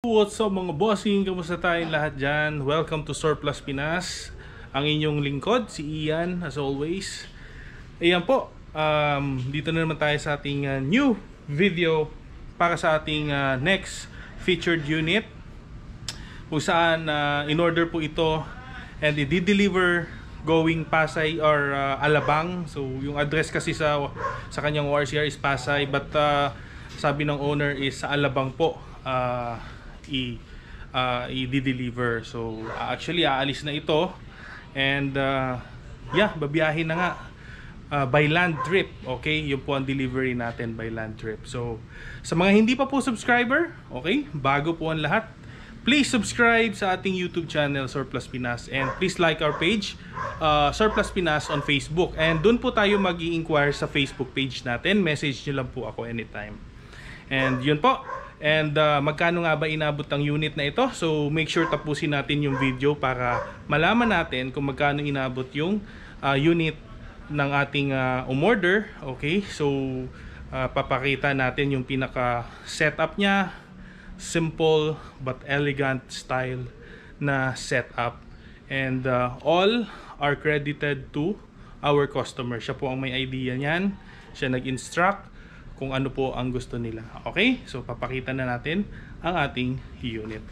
What's up mga bossing? Kamusta tayong lahat dyan? Welcome to Surplus Pinas. Ang inyong lingkod, si Ian, as always. Ayan po, dito na naman tayo sa ating new video para sa ating next featured unit, kung saan in-order po ito and i-deliver going Pasay or Alabang. So yung address kasi sa kanyang ORCR is Pasay, but sabi ng owner is sa Alabang po i-deliver. So actually aalis na ito and yeah, babiyahin na nga by land trip. Okay, yun po ang delivery natin, by land trip. So sa mga hindi pa po subscriber, okay, bago po ang lahat, please subscribe sa ating YouTube channel Surplus Pinas, and please like our page Surplus Pinas on Facebook, and doon po tayo mag-i-inquire sa Facebook page natin. Message nyo lang po ako anytime. And yun po. And magkano nga ba inabot ang unit na ito? So make sure tapusin natin yung video para malaman natin kung magkano inabot yung unit ng ating umorder. Okay, so papakita natin yung pinaka setup niya. Simple but elegant style na setup, and all are credited to our customer. Siya po ang may idea niyan. Siya nag-instruct kung ano po ang gusto nila. Okay? So papakita na natin ang ating unit.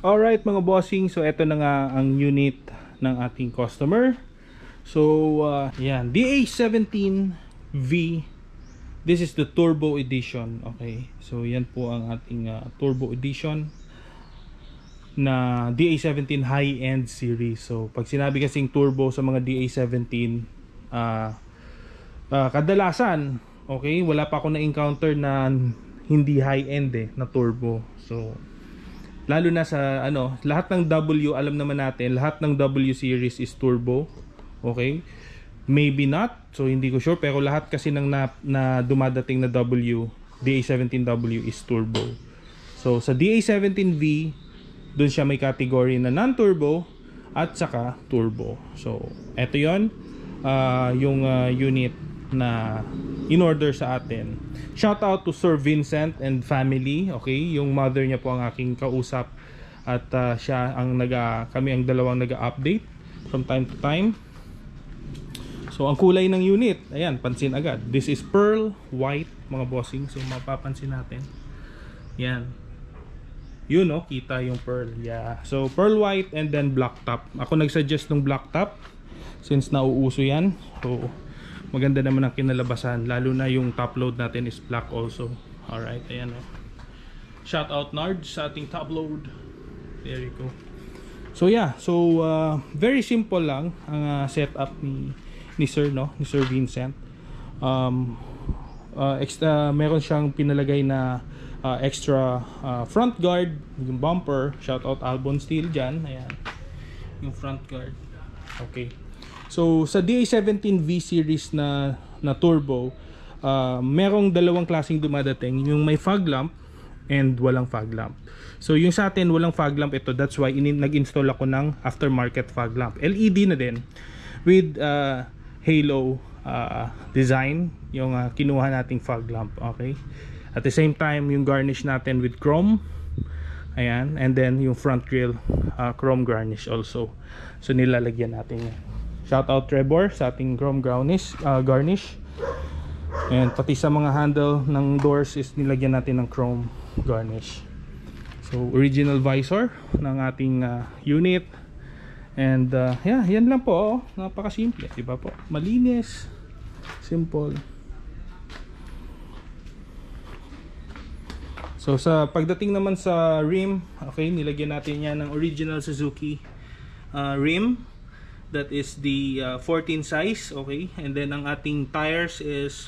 Alright mga bossing, so eto na nga ang unit ng ating customer. So yan, DA17V. This is the turbo edition. Okay, so yan po ang ating turbo edition na DA17 high-end series. So pag sinabi kasing turbo sa mga DA17, kadalasan, okay, wala pa ako na-encounter na hindi high-end na turbo. So lalo na sa lahat ng W, alam naman natin, lahat ng W series is turbo. Okay, maybe not, so hindi ko sure, pero lahat kasi ng na dumadating na W, DA17W is turbo. So sa DA17V, doon siya may category na non-turbo at saka turbo. So eto yon, yung unit na in-order sa atin. Shout out to Sir Vincent and family. Okay, yung mother niya po ang aking kausap, at siya ang kami ang dalawang nag-update from time to time. So ang kulay ng unit, ayan, pansin agad. This is pearl white mga bossing. So mapapansin natin. Yan. Yun kita yung pearl. Yeah. So pearl white and then black top. Ako nagsuggest ng black top since nauuso yan. So maganda naman ang kinalabasan, lalo na yung top load natin is black also. Alright, ayan Shout out Nards sa ating top load. There you go. So yeah, so very simple lang ang setup ni Sir ni Sir Vincent. Meron siyang pinalagay na extra front guard, yung bumper. Shout out Albon Steel dyan. Ayan, yung front guard. Okay, so sa DA17V series na turbo, merong dalawang klaseng dumadating, yung may fog lamp and walang fog lamp. So yung sa atin walang fog lamp ito, that's why nag-install ako ng aftermarket fog lamp, LED na din with halo design, yung kinuha nating fog lamp. Okay, at the same time yung garnish natin with chrome. Ayan, and then yung front grille chrome garnish also. So nilalagyan natin yan. Shout out Trevor sa ating chrome garnish. And pati sa mga handle ng doors is nilagyan natin ng chrome garnish. So original visor ng ating unit. And yeah, yan lang po. Napakasimple, diba po? Malinis, simple. So sa pagdating naman sa rim, okay, nilagyan natin yan ng original Suzuki rim. That is the 14 size. Okay, and then ang ating tires is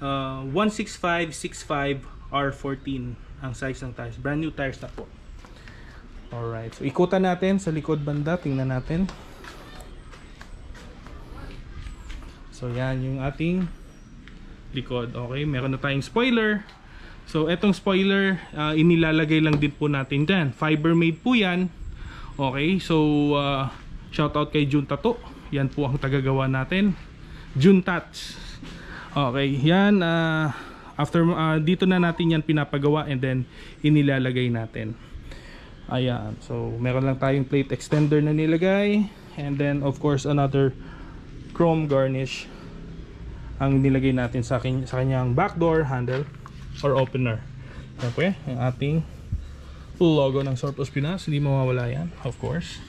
165/65 R14 ang size ng tires. Brand new tires na po. Alright, so ikutan natin sa likod banda. Tingnan natin. So yan yung ating likod. Okay, meron na tayong spoiler. So etong spoiler, inilalagay lang din po natin dyan. Fiber made po yan. Okay, so shout out kay Jun Tato, yan po ang tagagawa natin, Juntats. Okay, yan after dito na natin yan pinapagawa and then inilalagay natin. Ayan, so meron lang tayong plate extender na nilagay and then of course another chrome garnish ang nilagay natin sa kanyang back door handle or opener. Okay, ang ating logo ng Surplus Pinas, hindi mawawala yan, of course.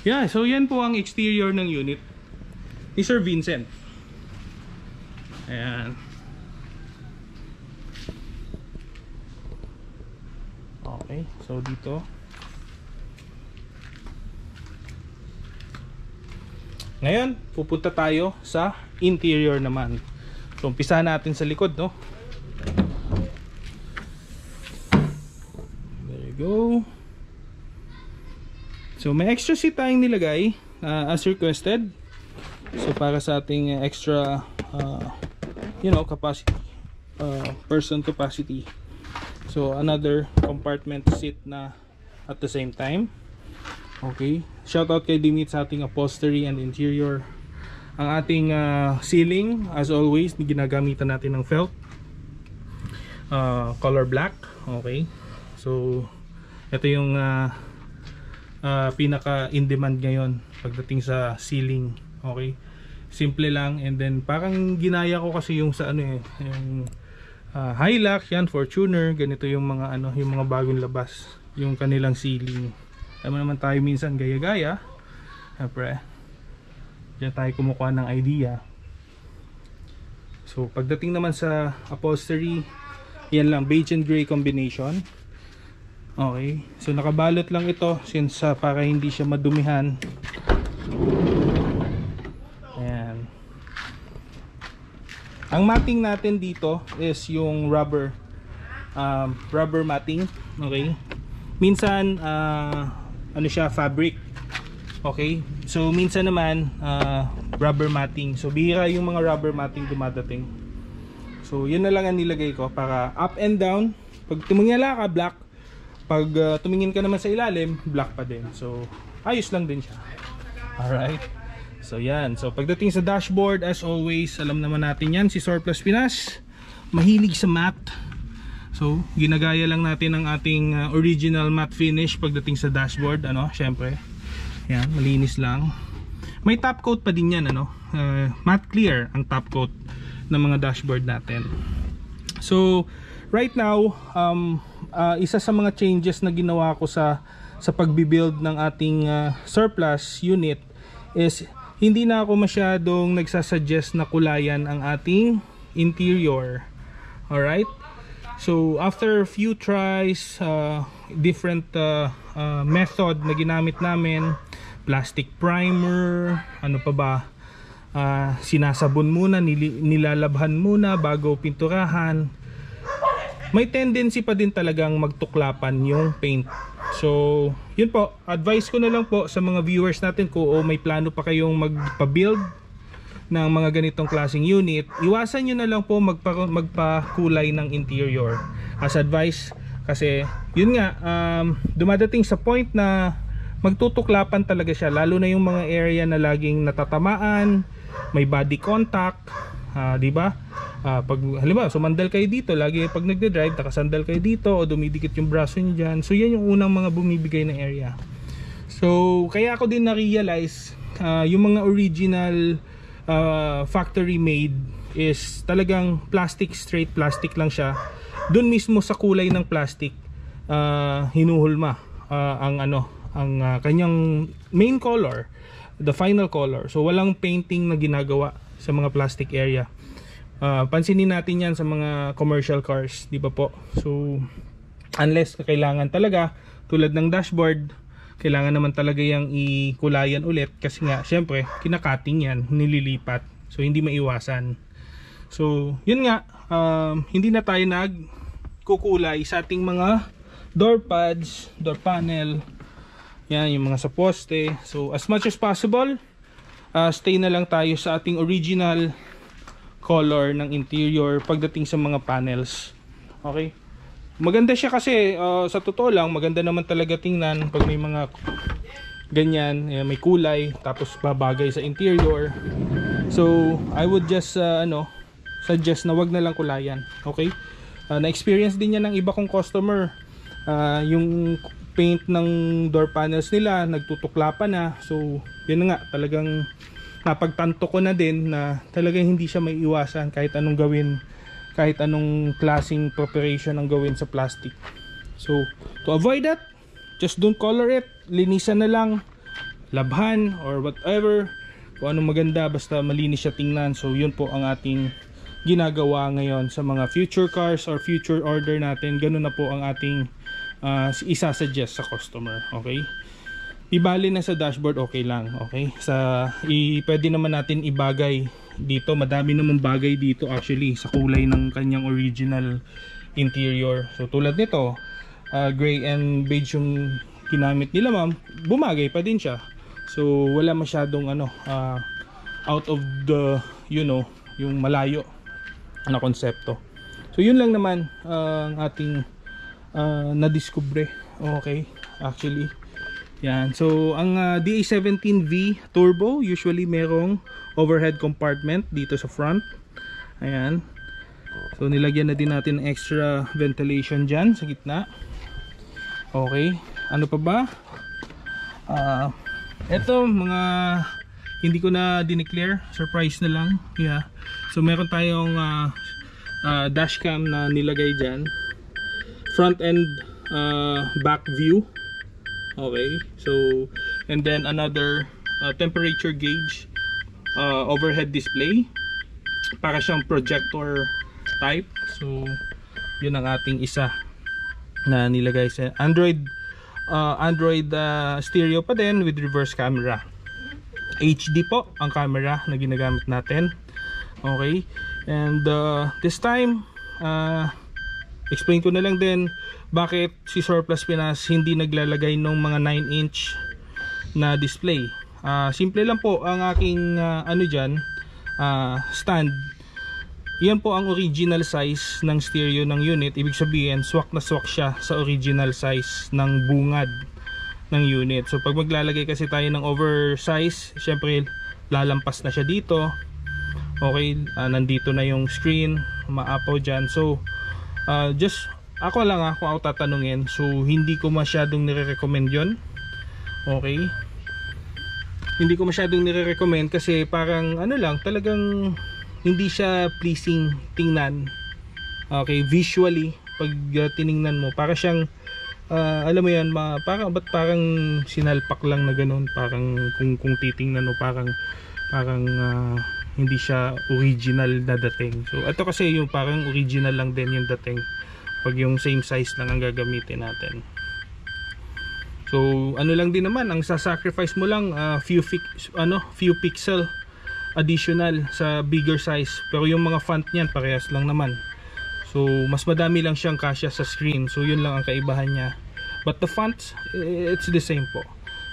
Yeah, so yan po ang exterior ng unit ni Sir Vincent. Ayan. Okay, so dito ngayon pupunta tayo sa interior naman. So umpisa natin sa likod, no? There you go. So may extra seat tayong nilagay as requested. So para sa ating extra capacity, person capacity. So another compartment seat na at the same time. Okay, shout out kay Dimit sa ating upholstery and interior. Ang ating ceiling as always ginagamitan natin ng felt color black. Okay, so ito yung pinaka in demand ngayon pagdating sa ceiling. Okay, simple lang, and then parang ginaya ko kasi yung sa yung Hilux, yan Fortuner, ganito yung mga yung mga bagong labas, yung kanilang ceiling. Alam mo naman tayo minsan gaya-gaya, siyempre diyan tayo kumukuha ng idea. So pagdating naman sa upholstery, yan lang, beige and gray combination. Okay, so nakabalot lang ito since para hindi siya madumihan. Ayan. Ang matting natin dito is yung rubber matting. Okay, minsan ano siya, fabric. Okay, so minsan naman rubber matting. So bihira yung mga rubber matting dumadating. So yun na lang ang nilagay ko para up and down. Pag tumingin ka black, pag tumingin ka naman sa ilalim, black pa din. So ayos lang din siya. Alright, so yan. So pagdating sa dashboard, as always, alam naman natin yan, si Surplus Pinas mahilig sa matte. So ginagaya lang natin ang ating original matte finish pagdating sa dashboard, syempre yan, malinis lang. May top coat pa din yan, matte clear ang top coat ng mga dashboard natin. So right now, isa sa mga changes na ginawa ko sa pagbibuild ng ating surplus unit is hindi na ako masyadong nagsasuggest na kulayan ang ating interior. Alright, so after a few tries, different method na ginamit namin, plastic primer, ano pa ba, sinasabon muna, nilalabhan muna bago pinturahan. May tendency pa din talagang magtuklapan yung paint. So yun po, advice ko na lang po sa mga viewers natin, kung may plano pa kayong magpa-build ng mga ganitong klaseng unit, iwasan nyo na lang po magpakulay ng interior as advice. Kasi yun nga, dumadating sa point na magtutuklapan talaga siya, lalo na yung mga area na laging natatamaan, may body contact, diba? Pag halimbawa sumandal kayo dito, lagi pag nagde-drive nakasandal kayo dito o dumidikit yung braso niyo dyan, so yan yung unang mga bumibigay na area. So kaya ako din na-realize, yung mga original factory made is talagang plastic, straight plastic lang siya. Doon mismo sa kulay ng plastic hinuhulma ang kanyang main color, the final color. So walang painting na ginagawa sa mga plastic area. Pansinin natin yan sa mga commercial cars, di ba po? So unless kailangan talaga, tulad ng dashboard, kailangan naman talaga yung ikulayan ulit, kasi nga syempre kinakating yan, nililipat, so hindi maiwasan. So yun nga, hindi na tayo nagkukulay sa ating mga door pads, door panel, yan yung mga sa poste. So as much as possible, stay na lang tayo sa ating original color ng interior pagdating sa mga panels. Okay, maganda siya kasi sa totoo lang, maganda naman talaga tingnan pag may mga ganyan, may kulay, tapos babagay sa interior. So I would just suggest na wag na lang kulayan. Okay, na-experience din yan ng iba kong customer. Yung paint ng door panels nila nagtutukla pa na. So yun nga, talagang napagtanto ko na din na talagang hindi siya may iwasan kahit anong gawin, kahit anong klaseng preparation ang gawin sa plastic. So to avoid that, just don't color it, linisan na lang, labhan or whatever, kung anong maganda, basta malinis siya tingnan. So yun po ang ating ginagawa ngayon sa mga future cars or future order natin. Ganun na po ang ating isa-suggest sa customer. Okay, ibali na sa dashboard, okay lang. Okay, pwede naman natin ibagay dito, madami naman bagay dito actually sa kulay ng kanyang original interior. So tulad nito, gray and beige yung ginamit nila ma'am, bumagay pa din siya. So wala masyadong out of the yung malayo na konsepto. So yun lang naman ang ating nadiskubre. Okay, actually yan. So ang DA17V Turbo usually merong overhead compartment dito sa front. Ayan. So nilagyan na din natin ng extra ventilation dyan sa gitna. Okay, ano pa ba? Eto mga hindi ko na dineclare, surprise na lang. Yeah. So meron tayong dashcam na nilagay dyan, front and back view. Okay, so and then another temperature gauge, overhead display, para siyang projector type. So yun ang ating isa na nilagay sa Android stereo pa din with reverse camera. HD po ang camera na ginagamit natin. Okay, and this time explain ko na lang din bakit si Surplus Pinas hindi naglalagay ng mga 9-inch na display. Simple lang po ang aking stand. Yan po ang original size ng stereo ng unit. Ibig sabihin, swak na swak siya sa original size ng bungad ng unit. So pag maglalagay kasi tayo ng oversize, syempre lalampas na siya dito. Okay, nandito na yung screen, maapaw dyan. So just ako lang kung ako tatanungin, so hindi ko masyadong nire-recommend yon. Okay, hindi ko masyadong nire-recommend kasi parang talagang hindi siya pleasing tingnan. Okay, visually pag tiningnan mo, para siyang alam mo yan, parang sinalpak lang na ganun. Parang kung titingnan mo, parang hindi siya original na dating. So ito kasi yung parang original lang din yung dating pag yung same size lang ang gagamitin natin. So lang din naman, ang sasacrifice mo lang few pixel additional sa bigger size, pero yung mga font niyan parehas lang naman. So mas madami lang siyang kasya sa screen. So yun lang ang kaibahan niya. But the fonts, it's the same po.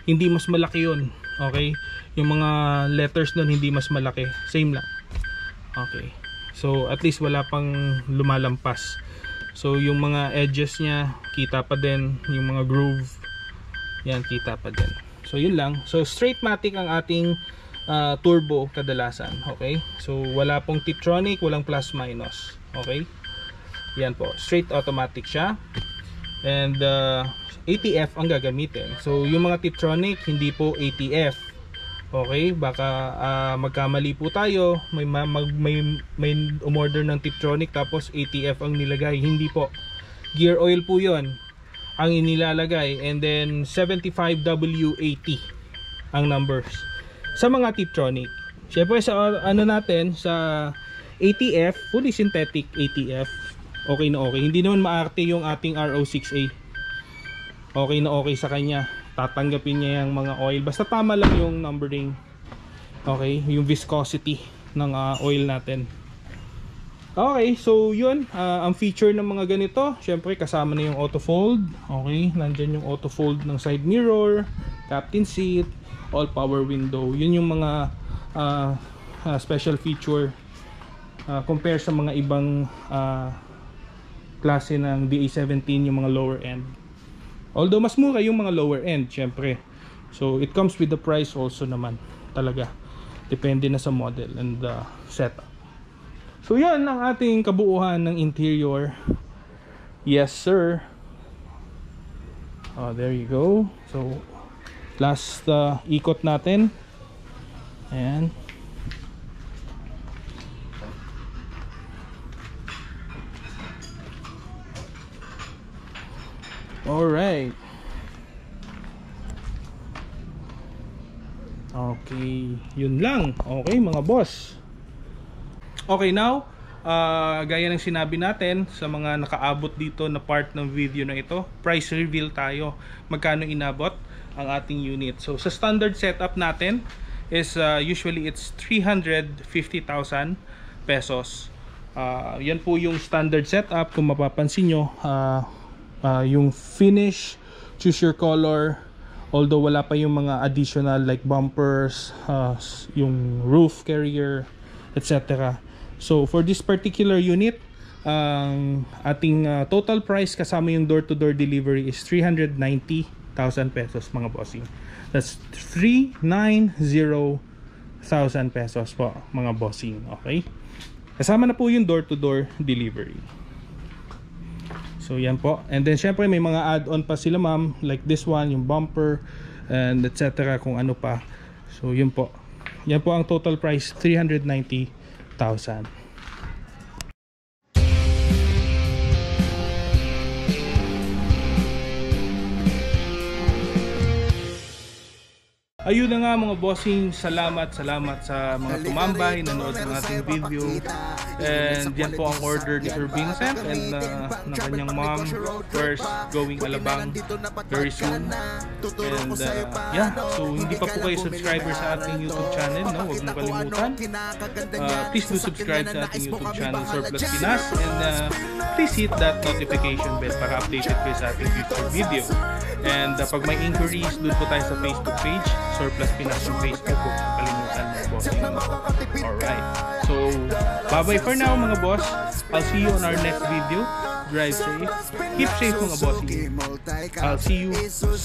Hindi mas malaki yun. Okay, yung mga letters nun hindi mas malaki, same lang. Okay, so at least wala pang lumalampas. So yung mga edges niya kita pa din, yung mga groove yan kita pa din. So yun lang. So straight matic ang ating turbo kadalasan. Okay, so wala pong Tiptronic, walang plus minus. Okay, yan po, straight automatic siya. And ATF ang gagamitin. So yung mga Tiptronic hindi po ATF. Okay, baka magkamali po tayo, may umorder ng Tiptronic tapos ATF ang nilagay. Hindi po, gear oil po yon ang inilalagay, and then 75W80 ang numbers sa mga Tiptronic. Syempre sa natin sa ATF, fully synthetic ATF, okay na okay. Hindi naman maarte yung ating RO6A. Okay na okay sa kanya. Tatanggapin niya yung mga oil. Basta tama lang yung numbering. Okay, yung viscosity ng oil natin. Okay, so yun. Ang feature ng mga ganito, syempre kasama na yung auto fold. Okay, nandyan yung auto fold ng side mirror, captain seat, all power window. Yun yung mga special feature compare sa mga ibang klase ng DA17, yung mga lower end. Although mas mura yung mga lower end, syempre. So it comes with the price also naman talaga, depende na sa model and setup. So yan ang ating kabuuan ng interior. Yes sir. There you go. So last ikot natin. Ayan. Alright. Okay, yun lang. Okay mga boss. Okay, now gaya ng sinabi natin sa mga nakaabot dito na part ng video na ito, price reveal tayo. Magkano inabot ang ating unit. So sa standard setup natin is usually it's 350,000 pesos. Yan po yung standard setup. Kung mapapansin nyo, yung finish, choose your color, although wala pa yung mga additional like bumpers, yung roof carrier, etc. So for this particular unit, ang ating total price kasama yung door-to-door delivery is 390,000 pesos mga bossing. That's 390,000 pesos po mga bossing. Okay, kasama na po yung door-to-door delivery. So yan po. And then syempre may mga add-on pa sila ma'am, like this one, yung bumper and etc. kung ano pa. So yun po. Yan po ang total price, 390,000. Ayun na nga mga bossing, salamat sa mga tumambay, nanood ng ating video. And yan po ang order ni Sir Vincent and ng kanyang mom. First going Alabang very soon. And yeah, so hindi pa po kayo subscriber sa ating YouTube channel, no? Huwag mo kalimutan. Please do subscribe sa ating YouTube channel, Surplus Pinas. And please hit that notification bell para updated kayo sa ating future video. And pag may inquiries, doon po tayo sa Facebook page, Surplus Pinas yung Facebook. Huwag kalimutan mga bossing. Alright. So, bye-bye for now mga boss. I'll see you on our next video. Drive safe. Keep safe mga bossing. I'll see you soon.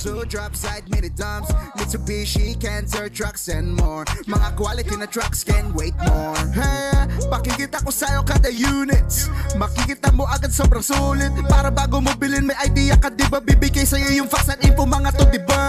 Mitsubishi, Cancer trucks and more. Mga quality na trucks can wait more. Hey, pakikita ko sa'yo kada units. Makikita mo agad sobrang sulit. Para bago mo bilhin may idea ka diba, bibigay sa'yo yung facts at info mga to diba.